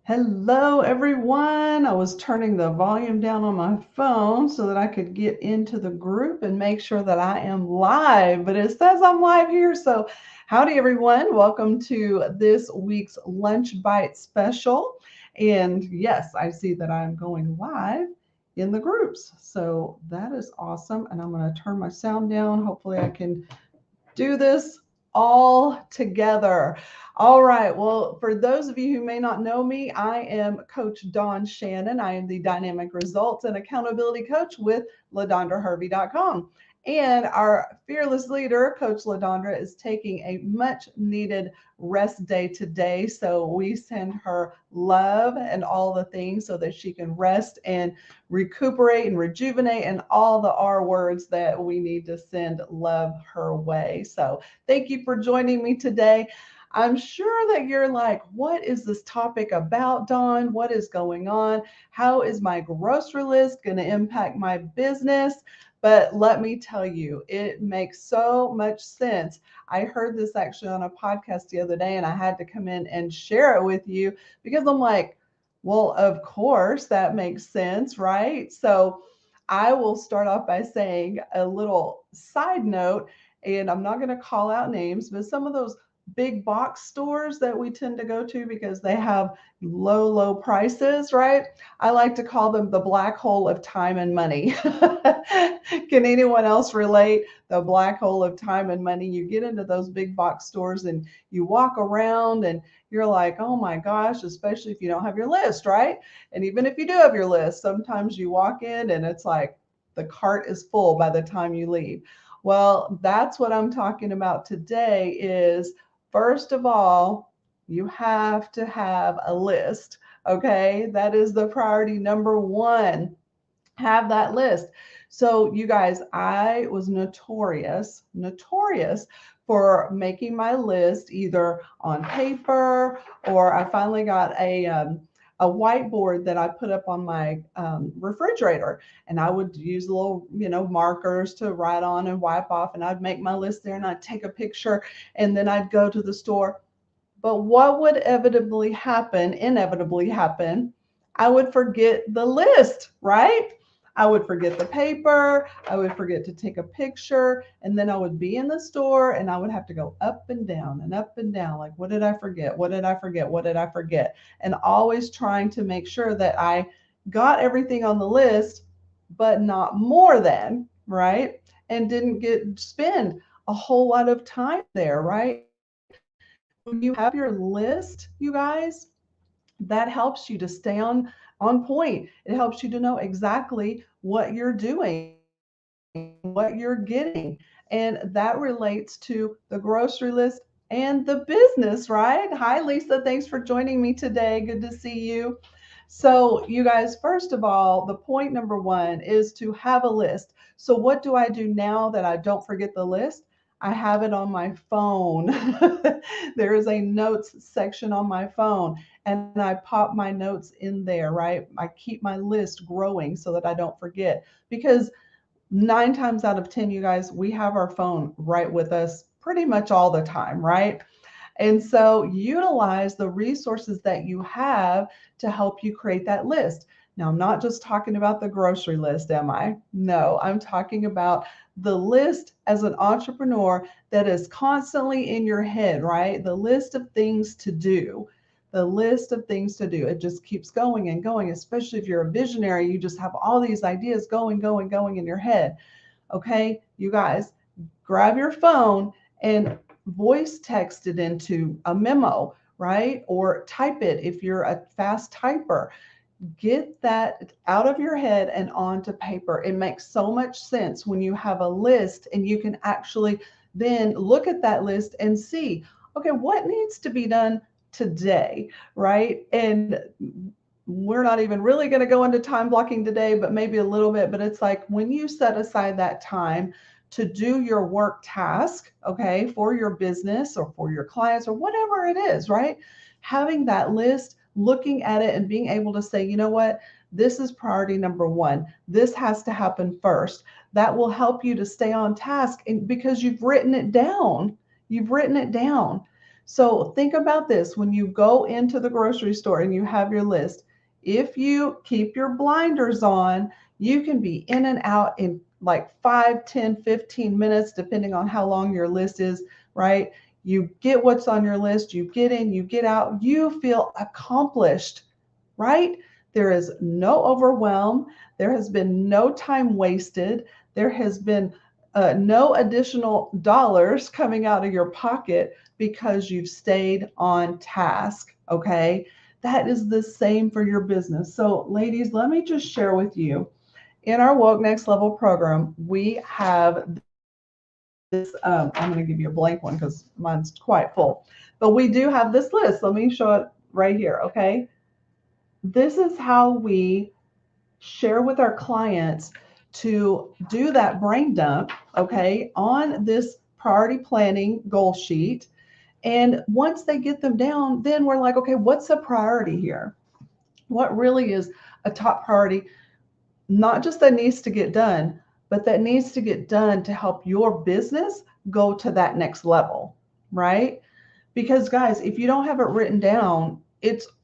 Hello, everyone. I was turning the volume down on my phone so that I could get into the group and make sure that I am live, but it says I'm live here. So, howdy, everyone. Welcome to this week's Lunch Bite special. And yes, I see that I'm going live in the groups. So, that is awesome. And I'm going to turn my sound down. Hopefully, I can do this all together. All right. Well, for those of you who may not know me, I am Coach Dawn Shannon. I am the Dynamic Results and Accountability Coach with LaDondraHervey.com. And our fearless leader, Coach LaDondra, is taking a much needed rest day today. So we send her love and all the things so that she can rest and recuperate and rejuvenate and all the R words that we need to send love her way. So thank you for joining me today. I'm sure that you're like, what is this topic about, Dawn? What is going on? How is my grocery list going to impact my business? But let me tell you, it makes so much sense. I heard this actually on a podcast the other day, and I had to come in and share it with you because I'm like, well, of course, that makes sense, right? So I will start off by saying a little side note, and I'm not going to call out names, but some of those big box stores that we tend to go to because they have low prices, right? I like to call them the black hole of time and money. Can anyone else relate? The black hole of time and money. You get into those big box stores and you walk around and you're like, oh my gosh, especially if you don't have your list, right? And even if you do have your list, sometimes you walk in and it's like the cart is full by the time you leave. Well, that's what I'm talking about today is first of all, you have to have a list. Okay. That is the priority number one. Have that list. So, you guys, I was notorious for making my list either on paper or I finally got a whiteboard that I put up on my refrigerator, and I would use little, markers to write on and wipe off, and I'd make my list there, and I'd take a picture, and then I'd go to the store. But what would inevitably happen, I would forget the list, right? I would forget the paper, I would forget to take a picture, and then I would be in the store and I would have to go up and down and up and down. Like, what did I forget? What did I forget? What did I forget? And always trying to make sure that I got everything on the list, but not more than, right? And didn't spend a whole lot of time there, right? When you have your list, you guys, that helps you to stay on point. It helps you to know exactly what you're doing, what you're getting. And that relates to the grocery list and the business, right? Hi, Lisa. Thanks for joining me today. Good to see you. So, you guys, first of all, the point number one is to have a list. So, what do I do now that I don't forget the list? I have it on my phone. There is a notes section on my phone, and I pop my notes in there, right? I keep my list growing so that I don't forget because 9 times out of 10, you guys, we have our phone right with us pretty much all the time, right? And so utilize the resources that you have to help you create that list. Now, I'm not just talking about the grocery list, am I? No, I'm talking about the list as an entrepreneur that is constantly in your head, right? The list of things to do. The list of things to do. It just keeps going and going, especially if you're a visionary. You just have all these ideas going in your head. Okay, you guys, grab your phone and voice text it into a memo, right? Or type it if you're a fast typer. Get that out of your head and onto paper. It makes so much sense when you have a list and you can actually then look at that list and see, okay, what needs to be done today, right? And we're not even really going to go into time blocking today, but maybe a little bit. But it's like when you set aside that time to do your work task, okay, for your business or for your clients or whatever it is, right? Having that list, looking at it and being able to say, you know what, this is priority number one. This has to happen first. That will help you to stay on task and because you've written it down. You've written it down. So think about this. When you go into the grocery store and you have your list, if you keep your blinders on, you can be in and out in like 5, 10, 15 minutes, depending on how long your list is, right? You get what's on your list, you get in, you get out, you feel accomplished, right? There is no overwhelm. There has been no time wasted. There has been no additional dollars coming out of your pocket because you've stayed on task. Okay. That is the same for your business. So, ladies, let me just share with you in our Woke Next Level program, we have this. I'm going to give you a blank one because mine's quite full, but we do have this list. Let me show it right here. Okay. This is how we share with our clients to do that brain dump, okay, on this priority planning goal sheet. And once they get them down, then we're like, okay, what's a priority here? What really is a top priority? Not just that needs to get done, but that needs to get done to help your business go to that next level, right? Because guys, if you don't have it written down,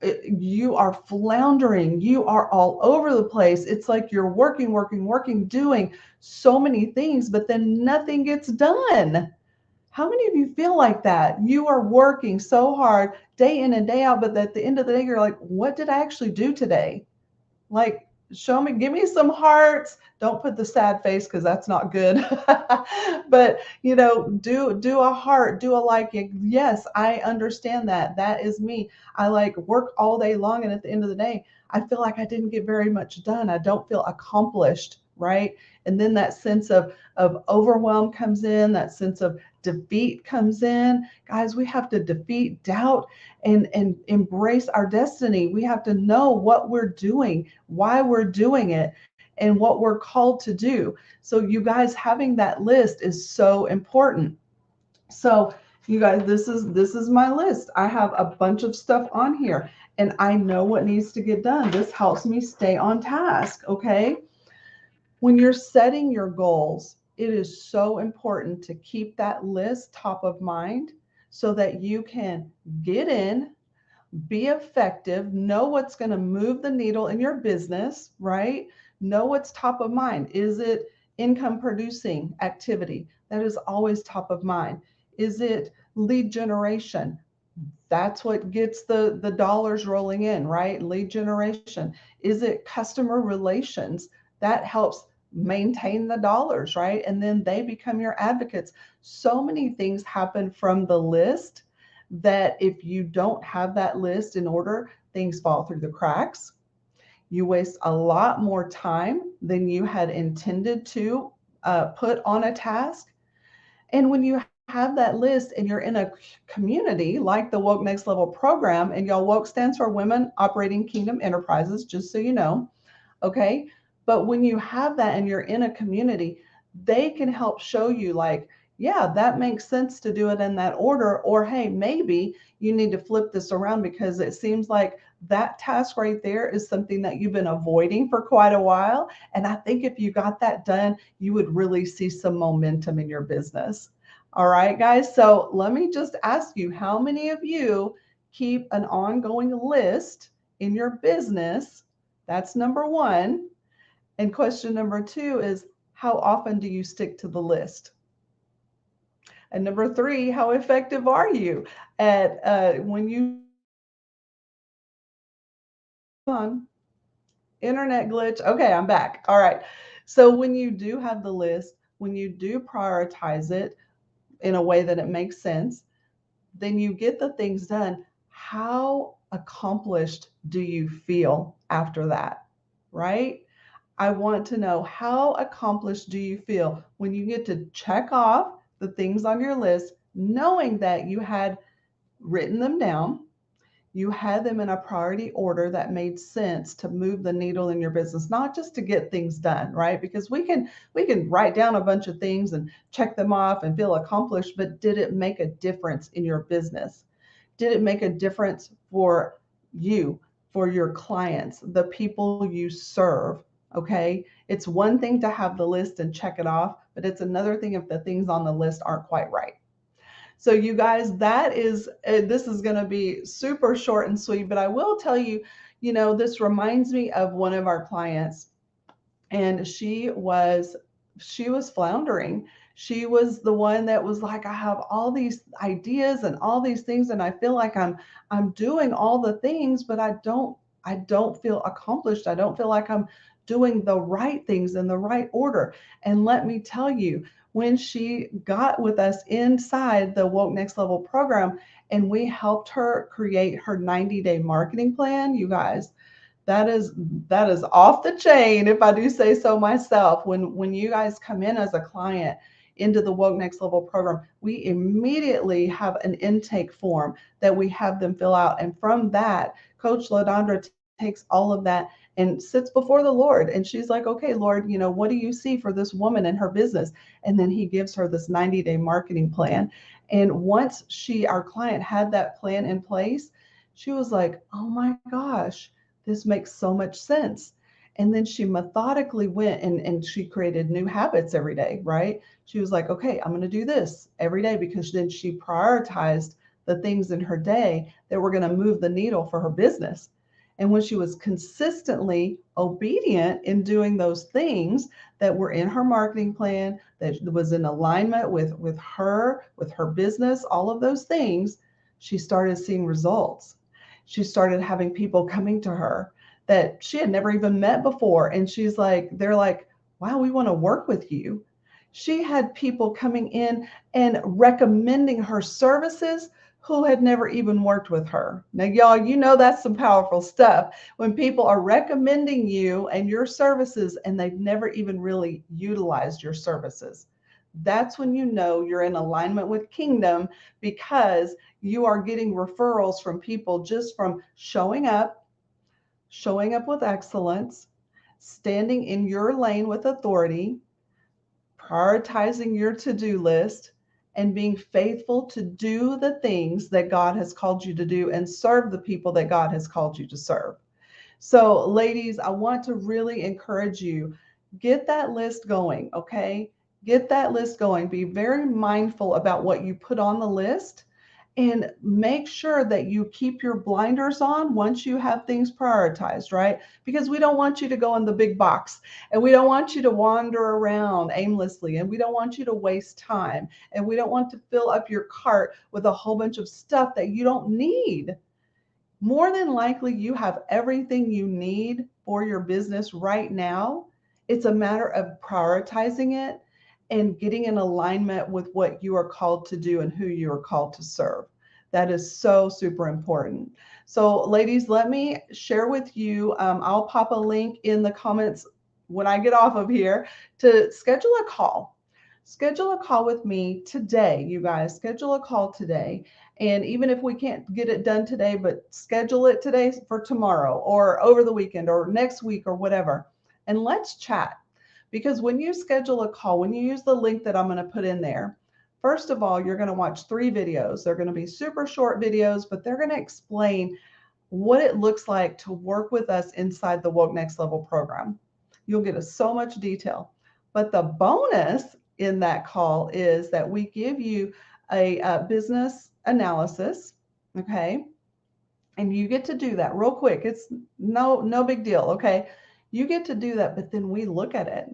you are floundering. You are all over the place. It's like you're working, doing so many things, but then nothing gets done. How many of you feel like that? You are working so hard day in and day out, but at the end of the day, you're like, what did I actually do today? Like, show me, give me some hearts. Don't put the sad face because that's not good. But do a heart, do a like. Yes, I understand that. That is me. I like work all day long, and at the end of the day, I feel like I didn't get very much done. I don't feel accomplished, right? And then that sense of overwhelm comes in, that sense of defeat comes in. Guys, we have to defeat doubt and embrace our destiny. We have to know what we're doing, why we're doing it, and what we're called to do. So you guys, having that list is so important. So you guys, this is my list. I have a bunch of stuff on here and I know what needs to get done. This helps me stay on task, okay? When you're setting your goals, it is so important to keep that list top of mind so that you can get in, be effective, know what's going to move the needle in your business, right? Know what's top of mind. Is it income producing activity? That is always top of mind. Is it lead generation? That's what gets the dollars rolling in, right? Lead generation. Is it customer relations? That helps maintain the dollars, right? And then they become your advocates. So many things happen from the list that if you don't have that list in order, things fall through the cracks. You waste a lot more time than you had intended to put on a task. And when you have that list and you're in a community like the Woke Next Level program, and y'all, Woke stands for Women Operating Kingdom Enterprises, just so you know, okay? But when you have that and you're in a community, they can help show you, like, yeah, that makes sense to do it in that order. Or, hey, maybe you need to flip this around because it seems like that task right there is something that you've been avoiding for quite a while. And I think if you got that done, you would really see some momentum in your business. All right, guys. So let me just ask you, how many of you keep an ongoing list in your business? That's number one. And question number two is, how often do you stick to the list? And number three, how effective are you at when you on internet glitch? Okay, I'm back. All right. So when you do have the list, when you do prioritize it in a way that it makes sense, then you get the things done. How accomplished do you feel after that? Right? I want to know, how accomplished do you feel when you get to check off the things on your list, knowing that you had written them down, you had them in a priority order that made sense to move the needle in your business, not just to get things done, right? Because we can write down a bunch of things and check them off and feel accomplished, but did it make a difference in your business? Did it make a difference for you, for your clients, the people you serve? Okay. It's one thing to have the list and check it off, but it's another thing if the things on the list aren't quite right. So you guys, that is, this is going to be super short and sweet, but I will tell you, this reminds me of one of our clients, and she was floundering. She was the one that was like, I have all these ideas and all these things, and I feel like I'm doing all the things, but I don't feel accomplished. I don't feel like I'm doing the right things in the right order. And let me tell you, when she got with us inside the Woke Next Level program and we helped her create her 90-day marketing plan, you guys, that is that is off the chain, if I do say so myself. When you guys come in as a client into the Woke Next Level program, we immediately have an intake form that we have them fill out, and from that, Coach LaDondra takes all of that and sits before the Lord, and she's like, okay, Lord, what do you see for this woman and her business? And then he gives her this 90-day marketing plan. And once our client had that plan in place, she was like, oh my gosh, this makes so much sense. And then she methodically went and she created new habits every day, right? She was like, okay, I'm going to do this every day, because then she prioritized the things in her day that were going to move the needle for her business. And when she was consistently obedient in doing those things that were in her marketing plan, that was in alignment with her business, all of those things, she started seeing results. She started having people coming to her that she had never even met before. And they're like, wow, we want to work with you. She had people coming in and recommending her services who had never even worked with her. Now, y'all, that's some powerful stuff when people are recommending you and your services and they've never even really utilized your services. That's when you're in alignment with kingdom, because you are getting referrals from people just from showing up with excellence, standing in your lane with authority, prioritizing your to-do list, and being faithful to do the things that God has called you to do and serve the people that God has called you to serve. So, ladies, I want to really encourage you, get that list going, okay? Get that list going. Be very mindful about what you put on the list, and make sure that you keep your blinders on once you have things prioritized, right? Because we don't want you to go in the big box, and we don't want you to wander around aimlessly, and we don't want you to waste time, and we don't want to fill up your cart with a whole bunch of stuff that you don't need. More than likely, you have everything you need for your business right now. It's a matter of prioritizing it and getting in alignment with what you are called to do and who you are called to serve. That is so super important. So, ladies, let me share with you. I'll pop a link in the comments when I get off of here to schedule a call. Schedule a call with me today, you guys. Schedule a call today. And even if we can't get it done today, but schedule it today for tomorrow or over the weekend or next week or whatever. And let's chat. Because when you schedule a call, when you use the link that I'm going to put in there, first of all, you're going to watch 3 videos. They're going to be super short videos, but they're going to explain what it looks like to work with us inside the Woke Next Level program. You'll get so much detail. But the bonus in that call is that we give you a business analysis, okay? And you get to do that real quick. It's no big deal, okay? You get to do that, but then we look at it.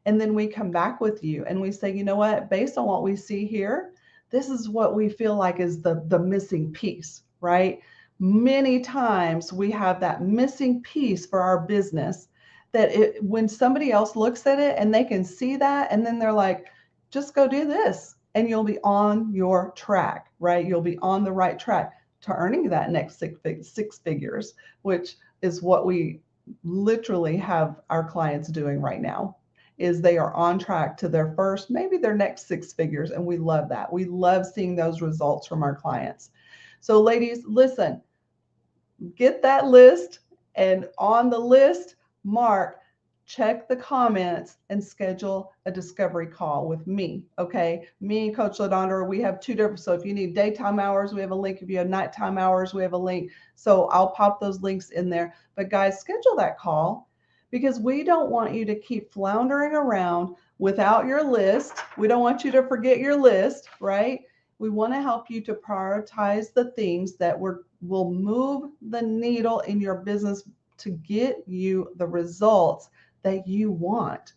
And then we come back with you and we say, you know what, based on what we see here, this is what we feel like is the missing piece, right? Many times we have that missing piece for our business that when somebody else looks at it and they can see that, and then they're like, just go do this and you'll be on your track, right? You'll be on the right track to earning that next six figures, which is what we literally have our clients doing right now. Is they are on track to their first, maybe their next 6 figures. And we love that. We love seeing those results from our clients. So ladies, listen, get that list, and on the list, mark, check the comments and schedule a discovery call with me. Okay. Me and Coach LaDondra, we have 2 different. So if you need daytime hours, we have a link. If you have nighttime hours, we have a link. So I'll pop those links in there. But guys, schedule that call, because we don't want you to keep floundering around without your list. We don't want you to forget your list, right? We want to help you to prioritize the things that will move the needle in your business to get you the results that you want.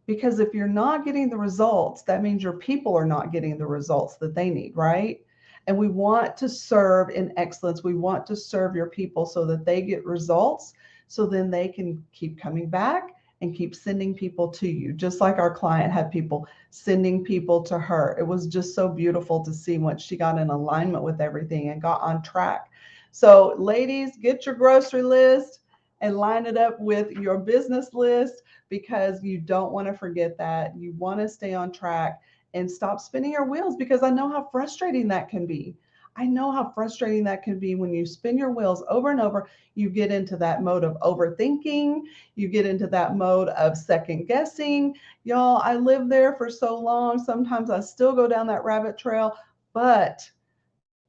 Because if you're not getting the results, that means your people are not getting the results that they need, right? And we want to serve in excellence. We want to serve your people so that they get results, so then they can keep coming back and keep sending people to you. Just like our client had people sending people to her. It was just so beautiful to see once she got in alignment with everything and got on track. So, ladies, get your grocery list and line it up with your business list, because you don't want to forget that. You want to stay on track and stop spinning your wheels, because I know how frustrating that can be. I know how frustrating that can be when you spin your wheels over and over. You get into that mode of overthinking. You get into that mode of second guessing. Y'all, I lived there for so long. Sometimes I still go down that rabbit trail. But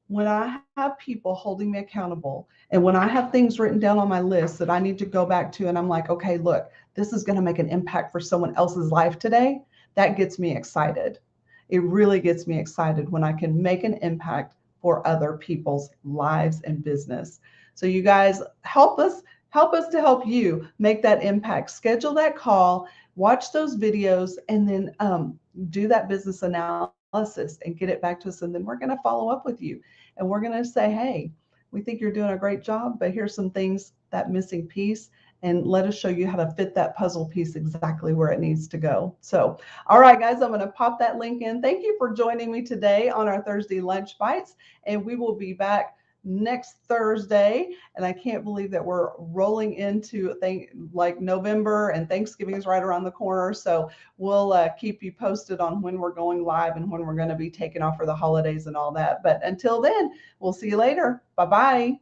when I have people holding me accountable, and when I have things written down on my list that I need to go back to, and I'm like, okay, look, this is going to make an impact for someone else's life today, that gets me excited. It really gets me excited when I can make an impact for other people's lives and business. So you guys help us to help you make that impact. Schedule that call, watch those videos, and then do that business analysis and get it back to us. And then we're going to follow up with you, and we're going to say, hey, we think you're doing a great job, but here's some things, that missing piece, and let us show you how to fit that puzzle piece exactly where it needs to go. So, all right, guys, I'm going to pop that link in. Thank you for joining me today on our Thursday Lunch Bites, and we will be back next Thursday. And I can't believe that we're rolling into like November, and Thanksgiving is right around the corner. So we'll keep you posted on when we're going live and when we're going to be taking off for the holidays and all that. But until then, we'll see you later. Bye-bye.